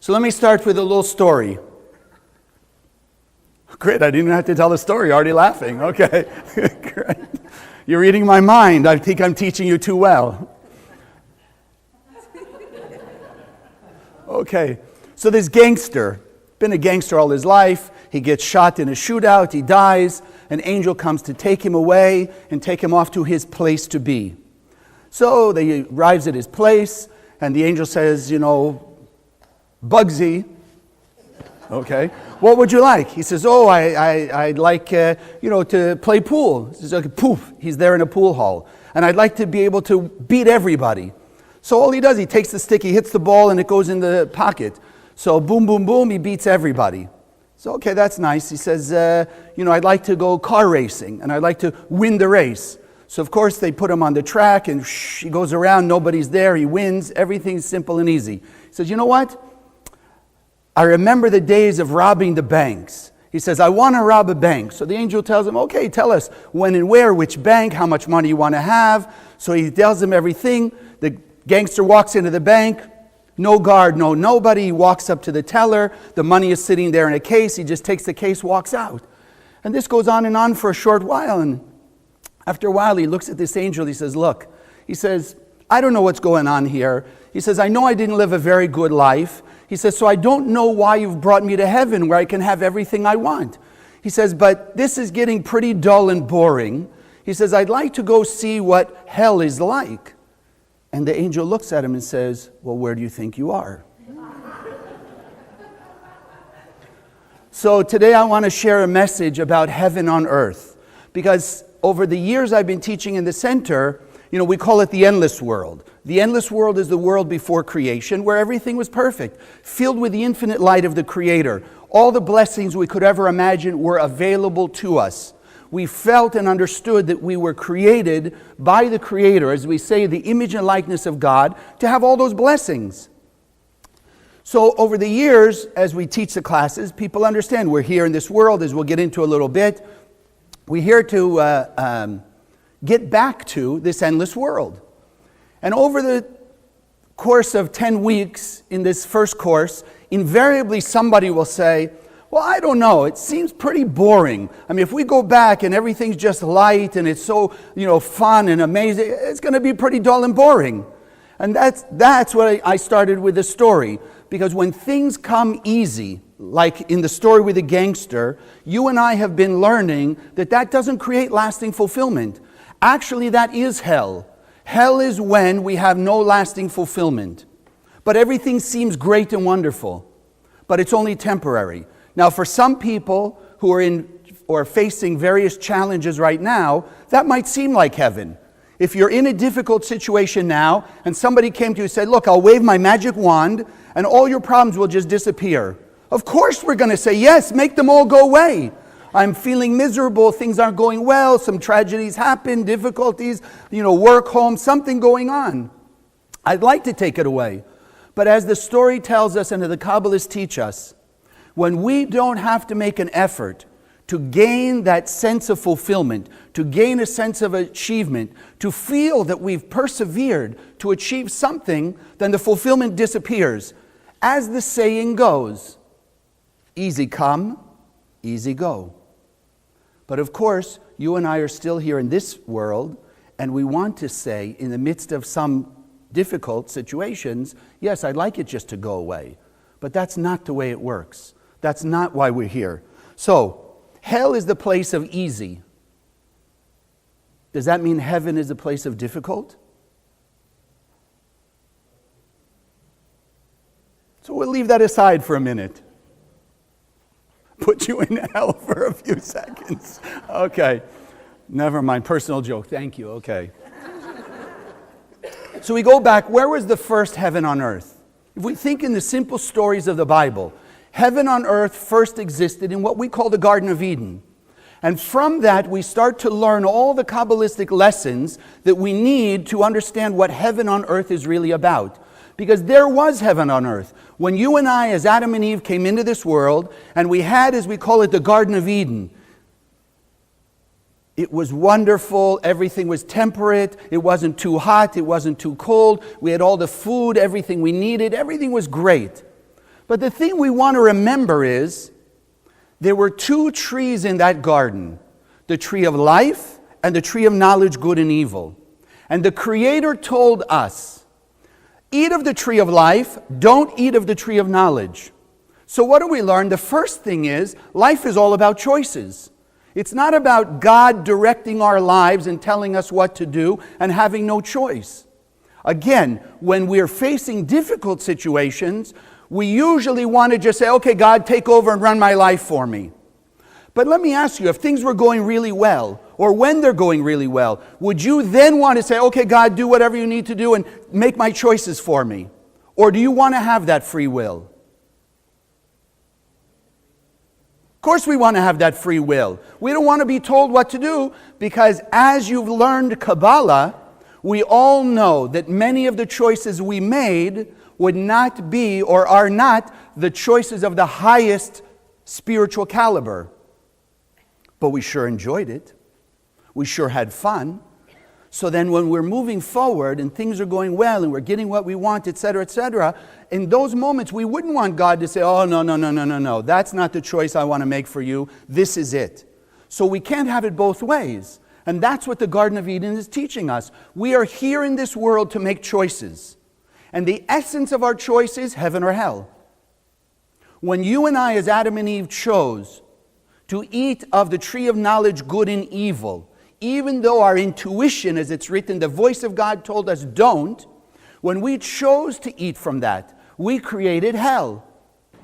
So let me start with a little story. Great, I didn't have to tell the story. You're already laughing. Okay, great. You're reading my mind. I think I'm teaching you too well. Okay, so this gangster, been a gangster all his life. He gets shot in a shootout. He dies. An angel comes to take him away and take him off to his place to be. So they arrives at his place, and the angel says, Bugsy, okay, what would you like? He says, I'd like, to play pool. He says, okay, poof, he's there in a pool hall. And I'd like to be able to beat everybody. So all he does, he takes the stick, he hits the ball, and it goes in the pocket. So boom, boom, boom, he beats everybody. So, okay, that's nice. He says, I'd like to go car racing, and I'd like to win the race. So, of course, they put him on the track, and he goes around, nobody's there, he wins, everything's simple and easy. He says, you know what? I remember the days of robbing the banks. He says, I want to rob a bank. So the angel tells him, okay, tell us when and where, which bank, how much money you want to have. So he tells him everything. The gangster walks into the bank. No guard, no nobody. He walks up to the teller. The money is sitting there in a case. He just takes the case, walks out. And this goes on and on for a short while. And after a while, he looks at this angel. He says, look, he says, I don't know what's going on here. He says, I know I didn't live a very good life. He says, so I don't know why you've brought me to heaven where I can have everything I want. He says, but this is getting pretty dull and boring. He says, I'd like to go see what hell is like. And the angel looks at him and says, well, where do you think you are? So today I want to share a message about heaven on earth. Because over the years I've been teaching in the center, we call it the endless world. The endless world is the world before creation, where everything was perfect, filled with the infinite light of the Creator. All the blessings we could ever imagine were available to us. We felt and understood that we were created by the Creator, as we say, the image and likeness of God, to have all those blessings. So over the years, as we teach the classes, people understand we're here in this world, as we'll get into a little bit. We're here to get back to this endless world. And over the course of 10 weeks in this first course, invariably somebody will say, well, I don't know, it seems pretty boring. I mean, if we go back and everything's just light and it's so, fun and amazing, it's going to be pretty dull and boring. And that's what I started with the story. Because when things come easy, like in the story with the gangster, you and I have been learning that doesn't create lasting fulfillment. Actually, that is hell. Hell is when we have no lasting fulfillment. But everything seems great and wonderful. But it's only temporary. Now, for some people who are facing various challenges right now, that might seem like heaven. If you're in a difficult situation now, and somebody came to you and said, look, I'll wave my magic wand, and all your problems will just disappear. Of course we're going to say, yes, make them all go away. I'm feeling miserable, things aren't going well, some tragedies happen, difficulties, work, home, something going on. I'd like to take it away. But as the story tells us and the Kabbalists teach us, when we don't have to make an effort to gain that sense of fulfillment, to gain a sense of achievement, to feel that we've persevered to achieve something, then the fulfillment disappears. As the saying goes, easy come, easy go. But of course, you and I are still here in this world, and we want to say, in the midst of some difficult situations, yes, I'd like it just to go away. But that's not the way it works. That's not why we're here. So, hell is the place of easy. Does that mean heaven is the place of difficult? So we'll leave that aside for a minute. Put you in hell for a few seconds. Okay. Never mind. Personal joke. Thank you. Okay. So we go back. Where was the first heaven on earth? If we think in the simple stories of the Bible, heaven on earth first existed in what we call the Garden of Eden. And from that, we start to learn all the Kabbalistic lessons that we need to understand what heaven on earth is really about. Because there was heaven on earth. When you and I, as Adam and Eve, came into this world, and we had, as we call it, the Garden of Eden. It was wonderful, everything was temperate, it wasn't too hot, it wasn't too cold, we had all the food, everything we needed, everything was great. But the thing we want to remember is there were two trees in that garden, the tree of life and the tree of knowledge, good and evil. And the Creator told us, eat of the tree of life, don't eat of the tree of knowledge. So what do we learn? The first thing is, life is all about choices. It's not about God directing our lives and telling us what to do and having no choice. Again, when we're facing difficult situations, we usually want to just say, okay, God, take over and run my life for me. But let me ask you, if things were going really well, or when they're going really well, would you then want to say, okay, God, do whatever you need to do and make my choices for me? Or do you want to have that free will? Of course we want to have that free will. We don't want to be told what to do, because as you've learned Kabbalah, we all know that many of the choices we made would not be or are not the choices of the highest spiritual caliber. But we sure enjoyed it. We sure had fun. So then when we're moving forward and things are going well and we're getting what we want, etc., in those moments we wouldn't want God to say, oh, no, that's not the choice I want to make for you. This is it. So we can't have it both ways. And that's what the Garden of Eden is teaching us. We are here in this world to make choices. And the essence of our choice is heaven or hell. When you and I, as Adam and Eve, chose to eat of the tree of knowledge, good and evil, even though our intuition, as it's written, the voice of God told us don't, when we chose to eat from that, we created hell.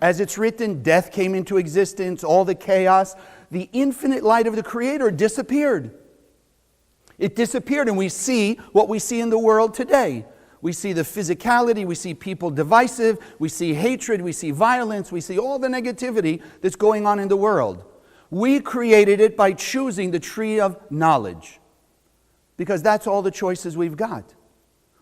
As it's written, death came into existence, all the chaos, the infinite light of the Creator disappeared. It disappeared, and we see what we see in the world today. We see the physicality, we see people divisive, we see hatred, we see violence, we see all the negativity that's going on in the world. We created it by choosing the tree of knowledge, because that's all the choices we've got.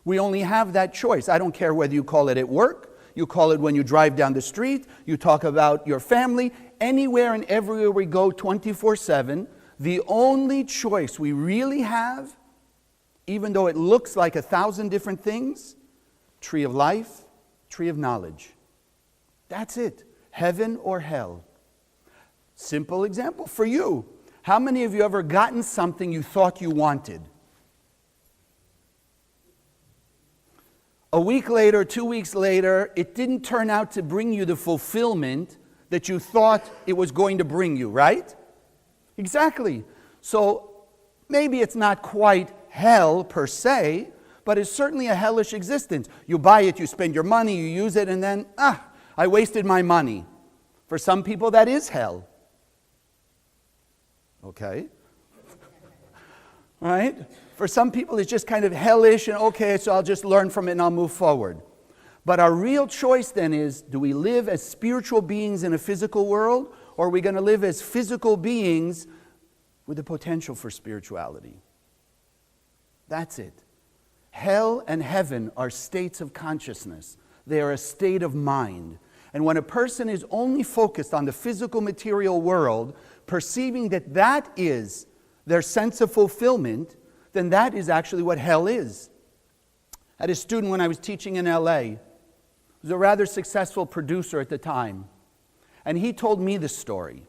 We only have that choice. I don't care whether you call it at work, you call it when you drive down the street, you talk about your family, anywhere and everywhere we go 24/7, the only choice we really have, even though it looks like 1,000 different things, tree of life, tree of knowledge. That's it. Heaven or hell. Simple example for you. How many of you ever gotten something you thought you wanted? A week later, 2 weeks later, it didn't turn out to bring you the fulfillment that you thought it was going to bring you, right? Exactly. So maybe it's not quite hell per se, but it's certainly a hellish existence. You buy it, you spend your money, you use it, and then, I wasted my money. For some people, that is hell. Okay? Right? For some people, it's just kind of hellish, and okay, so I'll just learn from it and I'll move forward. But our real choice then is, do we live as spiritual beings in a physical world, or are we going to live as physical beings with the potential for spirituality? That's it. Hell and heaven are states of consciousness. They are a state of mind. And when a person is only focused on the physical material world, perceiving that that is their sense of fulfillment, then that is actually what hell is. I had a student when I was teaching in LA. He was a rather successful producer at the time. And he told me the story,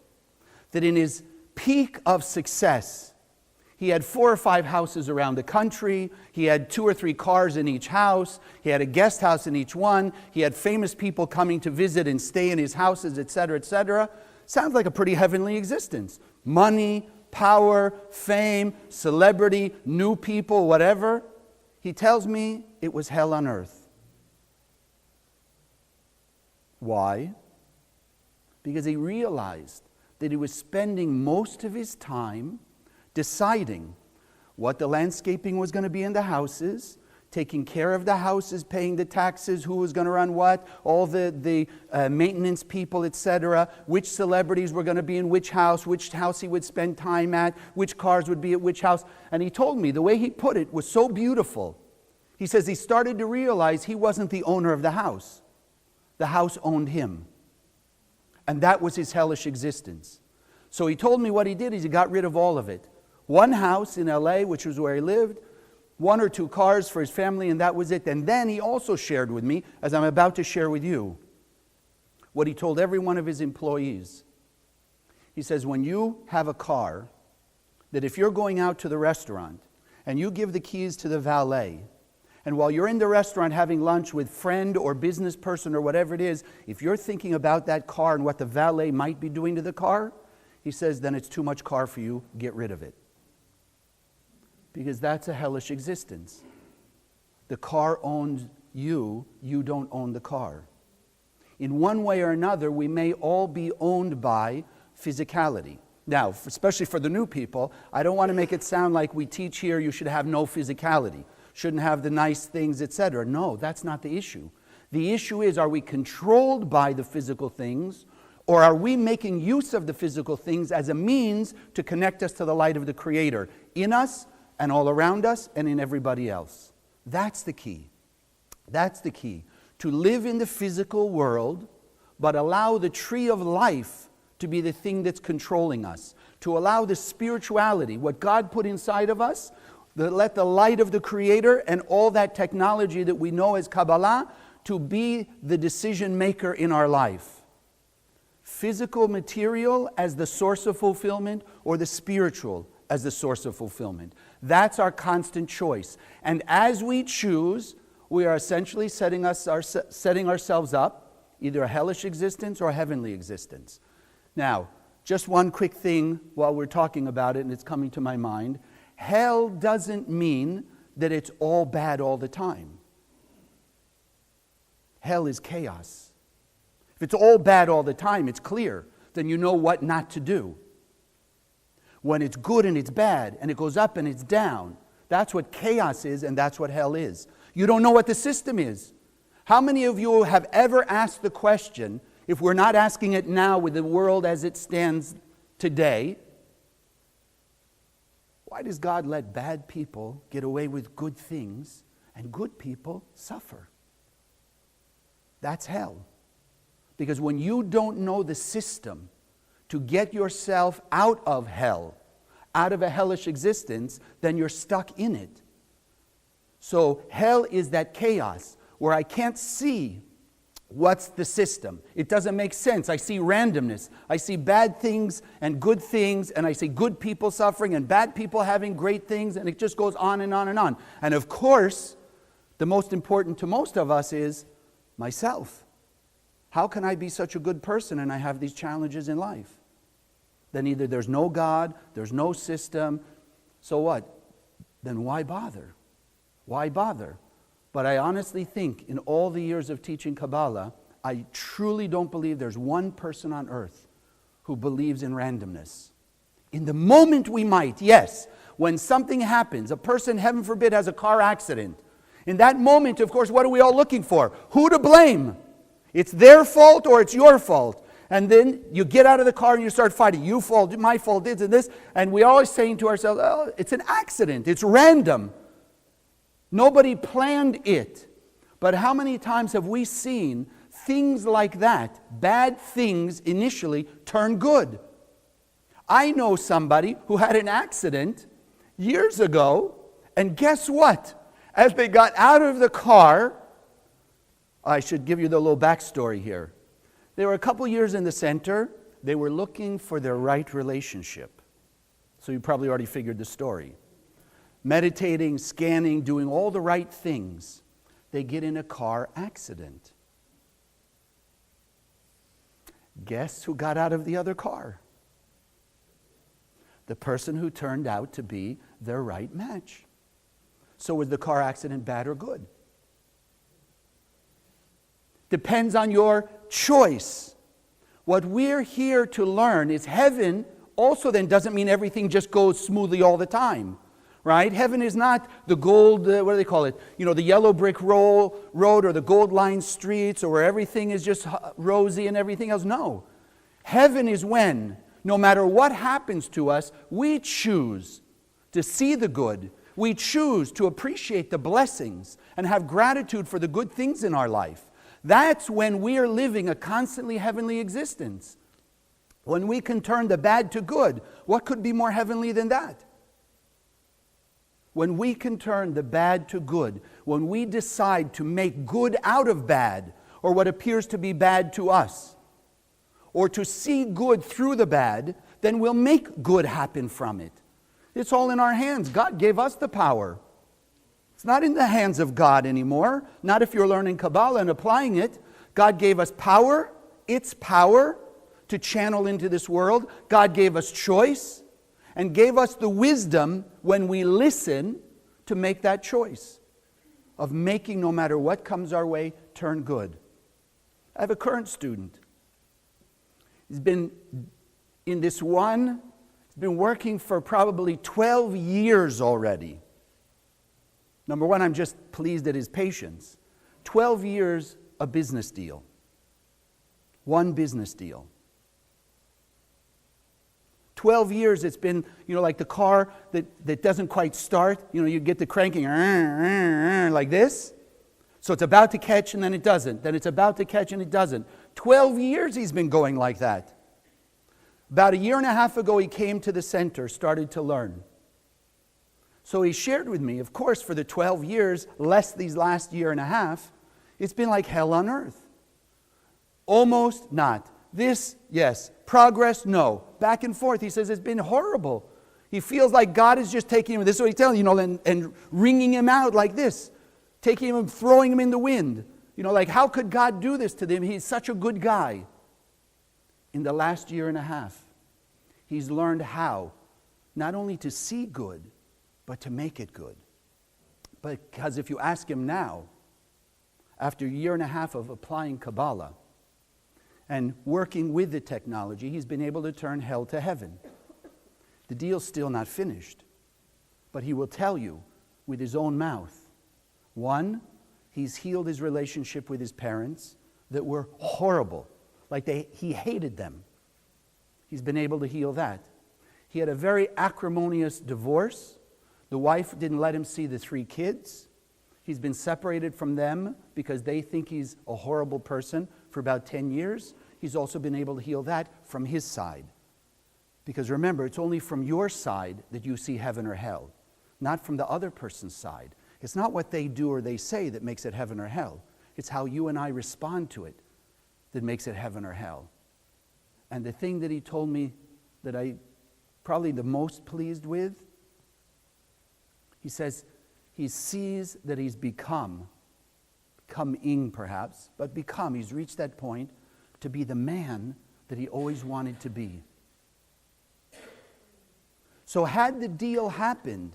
that in his peak of success, he had 4 or 5 houses around the country. He had 2 or 3 cars in each house. He had a guest house in each one. He had famous people coming to visit and stay in his houses, etc., etc. Sounds like a pretty heavenly existence. Money, power, fame, celebrity, new people, whatever. He tells me it was hell on earth. Why? Because he realized that he was spending most of his time deciding what the landscaping was going to be in the houses, taking care of the houses, paying the taxes, who was going to run what, all the maintenance people, etc., which celebrities were going to be in which house he would spend time at, which cars would be at which house. And he told me, the way he put it was so beautiful. He says he started to realize he wasn't the owner of the house. The house owned him. And that was his hellish existence. So he told me what he did is he got rid of all of it. 1 house in LA, which was where he lived, 1 or 2 cars for his family, and that was it. And then he also shared with me, as I'm about to share with you, what he told every one of his employees. He says, when you have a car, that if you're going out to the restaurant and you give the keys to the valet, and while you're in the restaurant having lunch with friend or business person or whatever it is, if you're thinking about that car and what the valet might be doing to the car, he says, then it's too much car for you, get rid of it. Because that's a hellish existence. The car owns you, you don't own the car. In one way or another, we may all be owned by physicality. Now, especially for the new people, I don't want to make it sound like we teach here you should have no physicality, shouldn't have the nice things, etc. No, that's not the issue. The issue is, are we controlled by the physical things, or are we making use of the physical things as a means to connect us to the light of the Creator in us and all around us and in everybody else? That's the key. That's the key. To live in the physical world, but allow the tree of life to be the thing that's controlling us. To allow the spirituality, what God put inside of us, let the light of the Creator and all that technology that we know as Kabbalah to be the decision maker in our life. Physical material as the source of fulfillment, or the spiritual as the source of fulfillment. That's our constant choice. And as we choose, we are essentially setting ourselves up, either a hellish existence or a heavenly existence. Now, just one quick thing while we're talking about it, and it's coming to my mind. Hell doesn't mean that it's all bad all the time. Hell is chaos. If it's all bad all the time, it's clear. Then you know what not to do. When it's good and it's bad, and it goes up and it's down, that's what chaos is, and that's what hell is. You don't know what the system is. How many of you have ever asked the question, if we're not asking it now with the world as it stands today, why does God let bad people get away with good things and good people suffer? That's hell. Because when you don't know the system to get yourself out of hell, out of a hellish existence, then you're stuck in it. So hell is that chaos where I can't see what's the system. It doesn't make sense. I see randomness. I see bad things and good things, and I see good people suffering and bad people having great things, and it just goes on and on and on. And of course, the most important to most of us is myself. How can I be such a good person and I have these challenges in life? Then either there's no God, there's no system. So what? Then why bother? Why bother? But I honestly think in all the years of teaching Kabbalah, I truly don't believe there's one person on earth who believes in randomness. In the moment we might, yes. When something happens, a person, heaven forbid, has a car accident. In that moment, of course, what are we all looking for? Who to blame? It's their fault or it's your fault. And then you get out of the car and you start fighting. You fault, my fault, this and this. And we're always saying to ourselves, oh, it's an accident. It's random. Nobody planned it. But how many times have we seen things like that, bad things initially, turn good? I know somebody who had an accident years ago, and guess what? As they got out of the car, I should give you the little backstory here. They were a couple years in the center. They were looking for their right relationship. So you probably already figured the story. Meditating, scanning, doing all the right things. They get in a car accident. Guess who got out of the other car? The person who turned out to be their right match. So was the car accident bad or good? Depends on your choice. What we're here to learn is heaven also then doesn't mean everything just goes smoothly all the time. Right? Heaven is not the gold, what do they call it? You know, the yellow brick road or the gold lined streets or where everything is just rosy and everything else. No. Heaven is when, no matter what happens to us, we choose to see the good. We choose to appreciate the blessings and have gratitude for the good things in our life. That's when we are living a constantly heavenly existence. When we can turn the bad to good, what could be more heavenly than that? When we can turn the bad to good, when we decide to make good out of bad, or what appears to be bad to us, or to see good through the bad, then we'll make good happen from it. It's all in our hands. God gave us the power. It's not in the hands of God anymore. Not if you're learning Kabbalah and applying it. God gave us power. It's power to channel into this world. God gave us choice and gave us the wisdom when we listen to make that choice of making, no matter what comes our way, turn good. I have a current student. He's been in this one, he's been working for probably 12 years already. Number one, I'm just pleased at his patience. 12 years, a business deal. One business deal. 12 years it's been, like the car that doesn't quite start. You get the cranking like this. So it's about to catch and then it doesn't. Then it's about to catch and it doesn't. 12 years he's been going like that. About a year and a half ago he came to the center, started to learn. So he shared with me, of course, for the 12 years, less these last year and a half, it's been like hell on earth. Almost not. This, yes. Progress, no. Back and forth. He says it's been horrible. He feels like God is just taking him, this is what he's telling and wringing him out like this. Taking him and throwing him in the wind. Like how could God do this to them? He's such a good guy. In the last year and a half, he's learned how not only to see good, but to make it good. Because if you ask him now, after a year and a half of applying Kabbalah and working with the technology, he's been able to turn hell to heaven. The deal's still not finished, but he will tell you with his own mouth. One, he's healed his relationship with his parents that were horrible. Like he hated them. He's been able to heal that. He had a very acrimonious divorce. The wife didn't let him see the 3 kids. He's been separated from them because they think he's a horrible person for about 10 years. He's also been able to heal that from his side. Because remember, it's only from your side that you see heaven or hell, not from the other person's side. It's not what they do or they say that makes it heaven or hell. It's how you and I respond to it that makes it heaven or hell. And the thing that he told me that I probably the most pleased with, he says he sees that he's becoming perhaps, but he's reached that point to be the man that he always wanted to be. So had the deal happened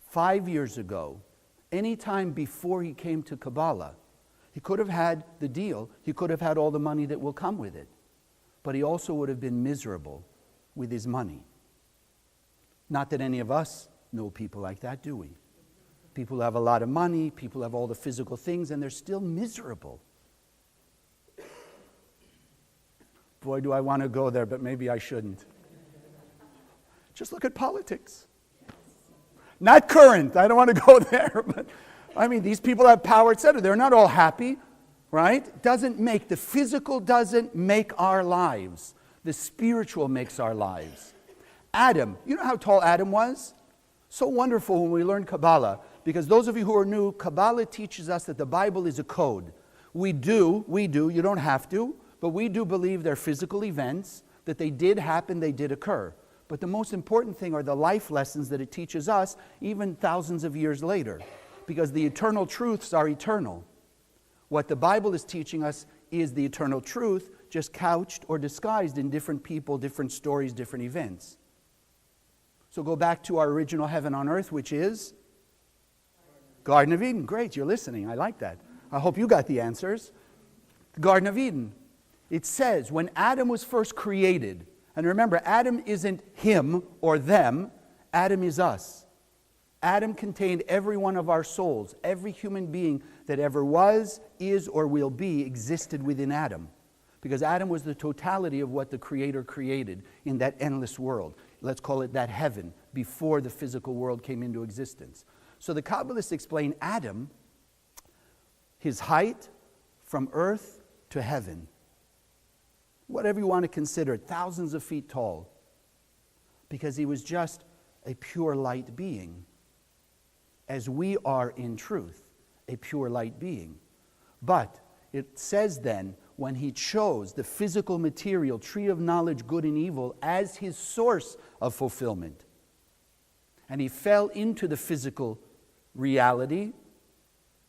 5 years ago, any time before he came to Kabbalah, he could have had the deal. He could have had all the money that will come with it. But he also would have been miserable with his money. Not that any of us know people like that, do we? People have a lot of money, people have all the physical things, and they're still miserable. Boy, do I want to go there, but maybe I shouldn't. Just look at politics. Not current, I don't want to go there, but these people have power, etc. They're not all happy, right? The physical doesn't make our lives. The spiritual makes our lives. Adam, you know how tall Adam was? So wonderful when we learn Kabbalah, because those of you who are new, Kabbalah teaches us that the Bible is a code. We do, you don't have to, but we do believe they're physical events, that they did happen, they did occur. But the most important thing are the life lessons that it teaches us, even thousands of years later. Because the eternal truths are eternal. What the Bible is teaching us is the eternal truth, just couched or disguised in different people, different stories, different events. So go back to our original heaven on earth, which is Garden of Eden. Great, you're listening. I like that. I hope you got the answers. The Garden of Eden. It says when Adam was first created, and remember, Adam isn't him or them. Adam is us. Adam contained every one of our souls. Every human being that ever was, is, or will be existed within Adam. Because Adam was the totality of what the Creator created in that endless world. Let's call it that heaven, before the physical world came into existence. So the Kabbalists explain Adam, his height from earth to heaven. Whatever you want to consider, thousands of feet tall. Because he was just a pure light being. As we are in truth, a pure light being. But it says then, when he chose the physical material, tree of knowledge, good and evil, as his source of fulfillment. And he fell into the physical reality,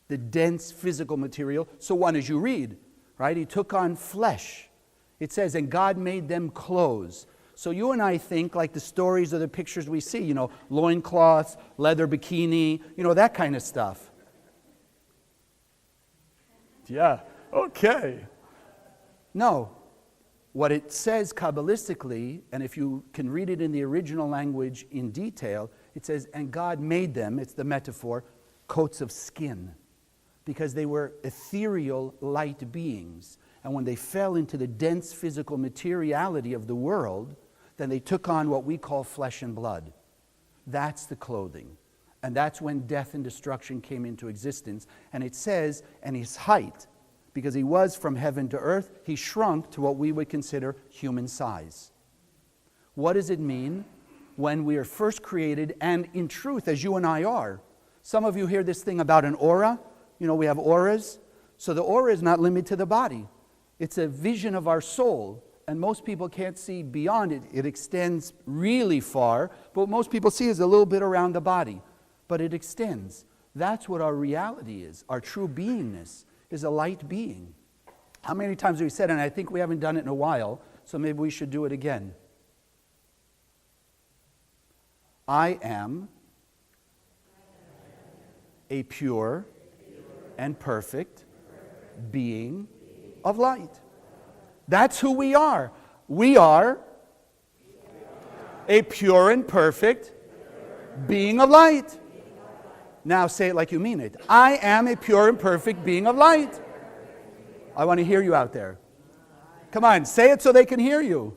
the dense physical material. So one, as you read, right, he took on flesh. It says, and God made them clothes. So you and I think like the stories or the pictures we see, loincloths, leather bikini, that kind of stuff. Yeah, okay. No. What it says Kabbalistically, and if you can read it in the original language in detail, it says, and God made them, it's the metaphor, coats of skin, because they were ethereal light beings. And when they fell into the dense physical materiality of the world, then they took on what we call flesh and blood. That's the clothing. And that's when death and destruction came into existence. And it says, and his height, because he was from heaven to earth, he shrunk to what we would consider human size. What does it mean when we are first created, and in truth, as you and I are? Some of you hear this thing about an aura. We have auras. So the aura is not limited to the body. It's a vision of our soul. And most people can't see beyond it. It extends really far. But what most people see is a little bit around the body. But it extends. That's what our reality is. Our true beingness is a light being. How many times have we said, and I think we haven't done it in a while, so maybe we should do it again. I am a pure and perfect being of light. That's who we are. We are a pure and perfect being of light. Now say it like you mean it. I am a pure and perfect being of light. I want to hear you out there. Come on, say it so they can hear you.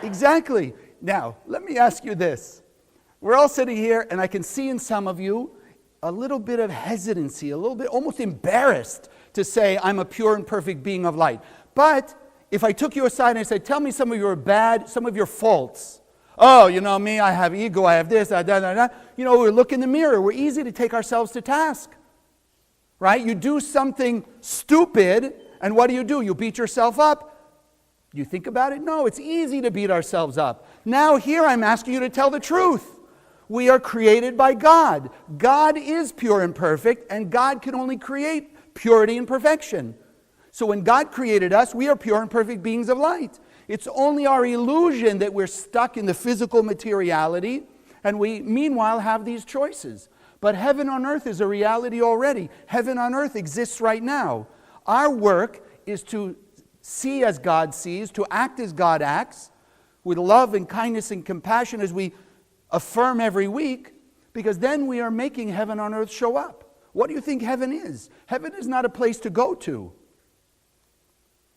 Exactly. Now, let me ask you this. We're all sitting here, and I can see in some of you a little bit of hesitancy, a little bit almost embarrassed to say, I'm a pure and perfect being of light. But if I took you aside and I said, tell me some of your faults. Oh, me, I have ego, I have this, we look in the mirror. We're easy to take ourselves to task. Right? You do something stupid, and what do? You beat yourself up. You think about it? No, it's easy to beat ourselves up. Now here I'm asking you to tell the truth. We are created by God. God is pure and perfect, and God can only create purity and perfection. So when God created us, we are pure and perfect beings of light. It's only our illusion that we're stuck in the physical materiality, and we, meanwhile, have these choices. But heaven on earth is a reality already. Heaven on earth exists right now. Our work is to see as God sees, to act as God acts, with love and kindness and compassion as we affirm every week, because then we are making heaven on earth show up. What do you think heaven is? Heaven is not a place to go to.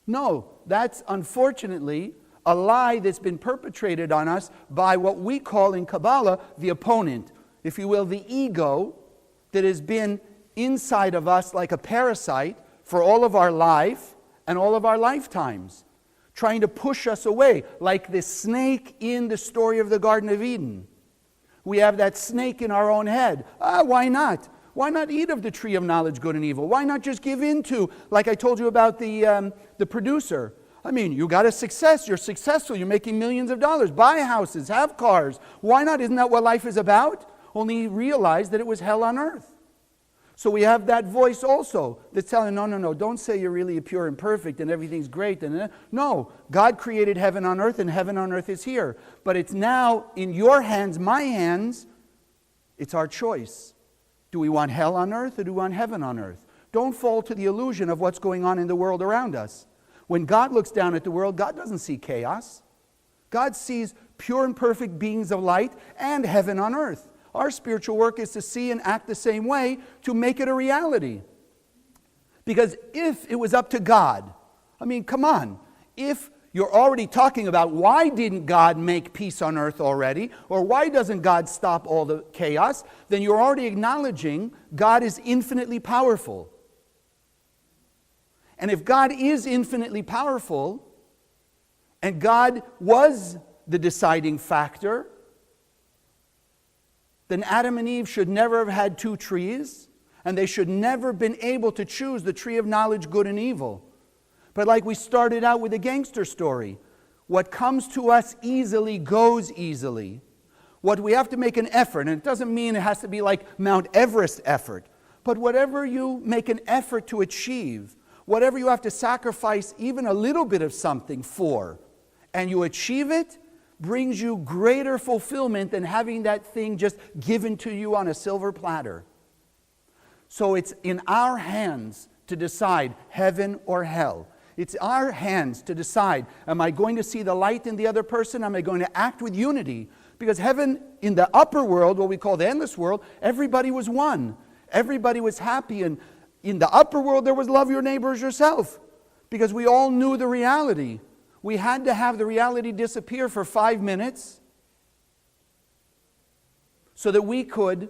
No, that's unfortunately a lie that's been perpetrated on us by what we call in Kabbalah the opponent, if you will, the ego that has been inside of us like a parasite for all of our life and all of our lifetimes, trying to push us away, like this snake in the story of the Garden of Eden. We have that snake in our own head. Why not? Why not eat of the tree of knowledge, good and evil? Why not just give in to, like I told you about the producer? I mean, you got a success, you're successful, you're making millions of dollars, buy houses, have cars. Why not? Isn't that what life is about? Only he realized that it was hell on earth. So we have that voice also that's telling, no, don't say you're really pure and perfect and everything's great. No, God created heaven on earth, and heaven on earth is here. But it's now in your hands, my hands. It's our choice. Do we want hell on earth or do we want heaven on earth? Don't fall to the illusion of what's going on in the world around us. When God looks down at the world, God doesn't see chaos. God sees pure and perfect beings of light and heaven on earth. Our spiritual work is to see and act the same way to make it a reality. Because if it was up to God, I mean, come on, if you're already talking about why didn't God make peace on earth already, or why doesn't God stop all the chaos, then you're already acknowledging God is infinitely powerful. And if God is infinitely powerful, and God was the deciding factor, then Adam and Eve should never have had two trees, and they should never have been able to choose the tree of knowledge, good and evil. But like we started out with the gangster story, what comes to us easily goes easily. What we have to make an effort, and it doesn't mean it has to be like Mount Everest effort, but whatever you make an effort to achieve, whatever you have to sacrifice even a little bit of something for, and you achieve it, brings you greater fulfillment than having that thing just given to you on a silver platter. So it's in our hands to decide heaven or hell. It's our hands to decide, am I going to see the light in the other person? Am I going to act with unity? Because heaven, in the upper world, what we call the endless world, everybody was one. Everybody was happy. And in the upper world, there was love your neighbor as yourself. Because we all knew the reality. We had to have the reality disappear for 5 minutes so that we could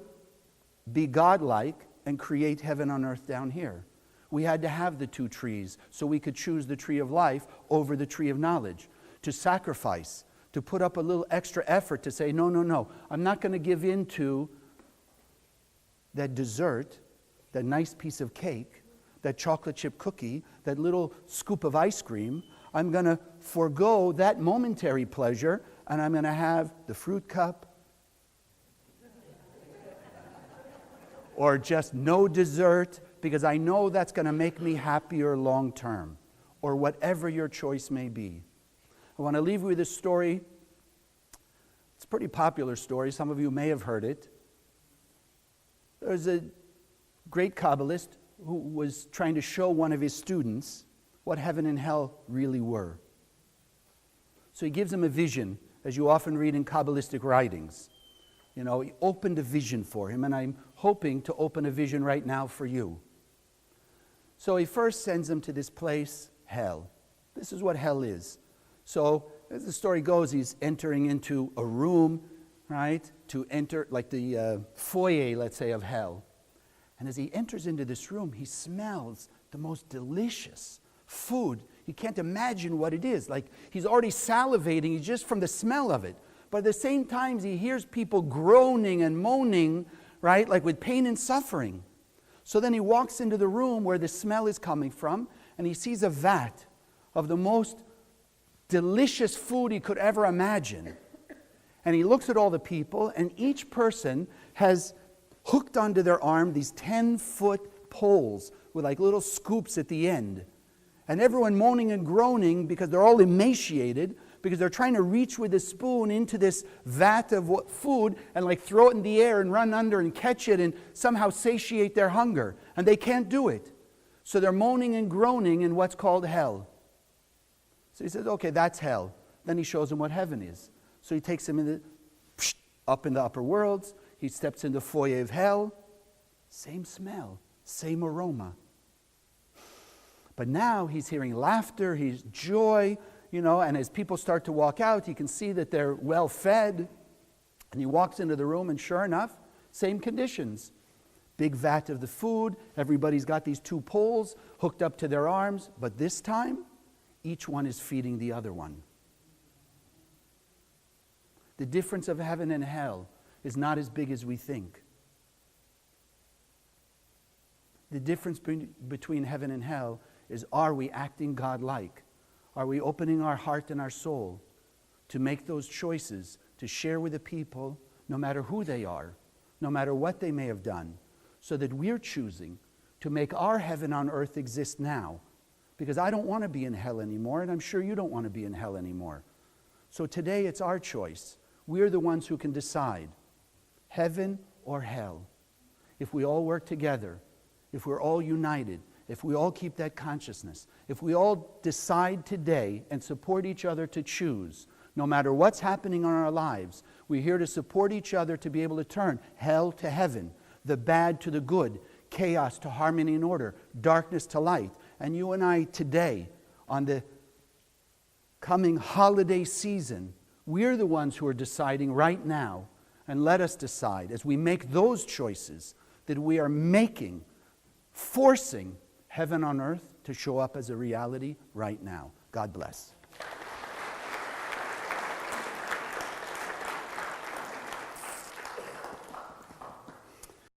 be godlike and create heaven on earth down here. We had to have the two trees so we could choose the tree of life over the tree of knowledge. To sacrifice, to put up a little extra effort to say, no, I'm not going to give in to that dessert, that nice piece of cake, that chocolate chip cookie, that little scoop of ice cream. I'm going to forego that momentary pleasure, and I'm going to have the fruit cup, or just no dessert, because I know that's going to make me happier long term, or whatever your choice may be. I want to leave you with this story. It's a pretty popular story. Some of you may have heard it. There's a great Kabbalist who was trying to show one of his students what heaven and hell really were. So he gives him a vision, as you often read in Kabbalistic writings. You know, he opened a vision for him, and I'm hoping to open a vision right now for you. So he first sends him to this place, hell. This is what hell is. So, as the story goes, he's entering into a room, right, to enter, like the foyer, let's say, of hell. And as he enters into this room, he smells the most delicious food. You can't imagine what it is. Like, he's already salivating just from the smell of it. But at the same time, he hears people groaning and moaning, right, like with pain and suffering. So then he walks into the room where the smell is coming from, and he sees a vat of the most delicious food he could ever imagine. And he looks at all the people, and each person has hooked onto their arm these 10-foot poles with like little scoops at the end. And everyone moaning and groaning because they're all emaciated, because they're trying to reach with a spoon into this vat of food and like throw it in the air and run under and catch it and somehow satiate their hunger. And they can't do it. So they're moaning and groaning in what's called hell. So he says, okay, that's hell. Then he shows him what heaven is. So he takes him up in the upper worlds. He steps in the foyer of hell. Same smell, same aroma. But now he's hearing laughter, he's joy, and as people start to walk out, you can see that they're well fed. And he walks into the room, and sure enough, same conditions. Big vat of the food, everybody's got these 2 poles hooked up to their arms, but this time, each one is feeding the other one. The difference of heaven and hell is not as big as we think. The difference between heaven and hell is, are we acting godlike? Are we opening our heart and our soul to make those choices, to share with the people, no matter who they are, no matter what they may have done, so that we're choosing to make our heaven on earth exist now? Because I don't want to be in hell anymore, and I'm sure you don't want to be in hell anymore. So today it's our choice. We're the ones who can decide, heaven or hell. If we all work together, if we're all united, if we all keep that consciousness, if we all decide today and support each other to choose, no matter what's happening in our lives, we're here to support each other to be able to turn hell to heaven, the bad to the good, chaos to harmony and order, darkness to light. And you and I today, on the coming holiday season, we're the ones who are deciding right now, and let us decide as we make those choices that we are forcing heaven on earth to show up as a reality right now. God bless.